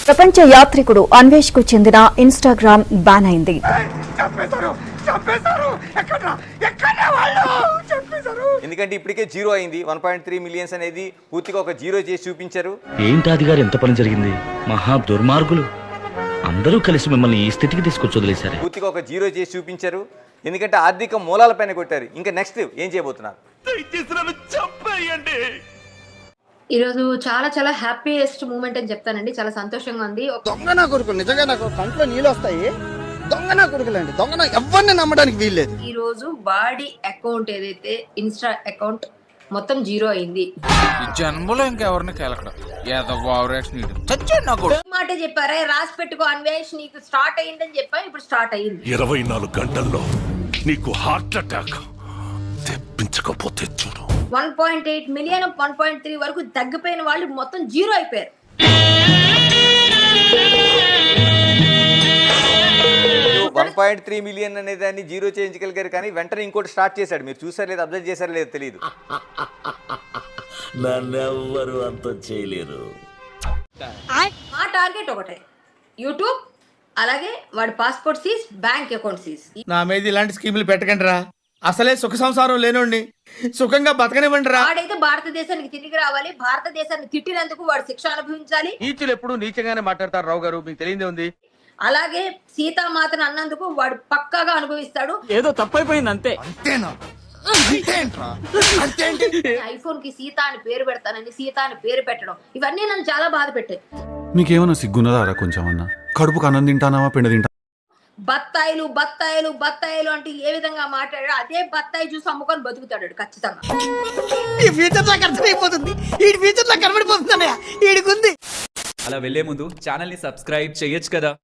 ప్రపంచ యాత్రికుడు అన్వేష్ కు చెందిన ఇన్స్టాగ్రామ్ బ్యాన్ అయింది. ఎందుకంటే ఇప్పటికే జీరో అయింది. 1.3 మిలియన్స్ అనేది పూర్తిగా ఒక జీరో చేసి చూపించారు. ఏంటి అది గారు, ఎంత పని జరిగింది? మహా దుర్మార్గులు అందరూ కలిసి మిమ్మల్ని ఈ స్థితికి తీసుకొచ్చి వదిలేశారు. పూర్తిగా ఒక జీరో చేసి చూపించారు. ఎందుకంటే ఆర్థిక మూలాలపైన కొట్టారు. ఇంకా నెక్స్ట్ ఏం చేయబోతున్నారు? ఈరోజు చాలా చాలా హ్యాపీయెస్ట్ మూమెంట్ అని చెప్తానండి. చాలా సంతోషంగా ఉంది. దొంగ నా కొడుకులు నిజంగా నాకు కంట్లో నీళ్ళు వస్తాయి. దొంగ నా కొడుకులండి, దొంగ ఎవరిని నమ్మడానికి వీల్లేదు. ఈ రోజు వాడి అకౌంట్ ఏదైతే ఇన్స్టా అకౌంట్ మొత్తం జీరో అయింది. ఈ జన్మలో ఇంకెవరిని కెలకడం మాట చెప్పారా, రాసి పెట్టుకో అన్వేష్, నీకు స్టార్ట్ అయిందని చెప్పా. ఇప్పుడు స్టార్ట్ అయింది. 24 గంటల్లో నీకు హార్ట్ అటాక్ తెప్పించకపోతే చూడు. 1.8 మిలియన్ 1.3 వరకు తగ్గిపోయిన వాళ్ళు మొత్తం జీరో అయిపోయారు. $1.3 మిలియన్ అనే దాన్ని జీరో చేయించగలిగారు. కానీ వెంటనే ఇంకోటి స్టార్ట్ చేశాడు. మీరు చూసారు లేదు, అబ్జర్వ్ చేశారు లేదు తెలియదు. నన్నెవ్వరు అంత చేయలేరు. మా టార్గెట్ ఒకటే, యూట్యూబ్, అలాగే వాడి passport seize, bank account seize. నా మీద ఇలాంటి స్కీములు పెట్టకండి రా. అసలే సుఖ సంసారం లేనోండి, సుఖంగా బతకనివ్వండి రా. వాడైతే భారతదేశానికి తిరిగి రావాలి. భారతదేశాన్ని తిట్టినందుకు వాడు శిక్ష అనుభవించాలి. నీచులు ఎప్పుడు నీచంగానే మాట్లాడతారు రావు గారు, మీకు తెలియదే ఉంది. అలాగే సీతామాతను అన్నందుకు వాడు పక్కాగా అనుభవిస్తాడు. ఏదో తప్పైపోయింది అంతే. ఐఫోన్ కి సీత అని పేరు పెడతానని సీత అని పేరు పెట్టడం, ఇవన్నీ నన్ను చాలా బాధ పెట్టాయి. నీకేమన్నా సిగ్గున్నదారా కొంచెం అన్నా? కడుపుకు అన్నం తింటానావా పిండ తింటా? బత్తాయిలు బత్తాయిలు బత్తాయిలు అంటే ఏ విధంగా మాట్లాడాడు, అదే బత్తాయి చూసి అమ్ముకొని బతుకుతాడు ఖచ్చితంగా. ఈ ఫ్యూచర్ నాకు అర్థమైపోతుంది. ఈ ఫ్యూచర్ నాకు కనబడిపోతుంది. ఈడికుంది. అలా వెళ్లే ముందు ఛానల్ ని సబ్స్క్రైబ్ చేయొచ్చు కదా.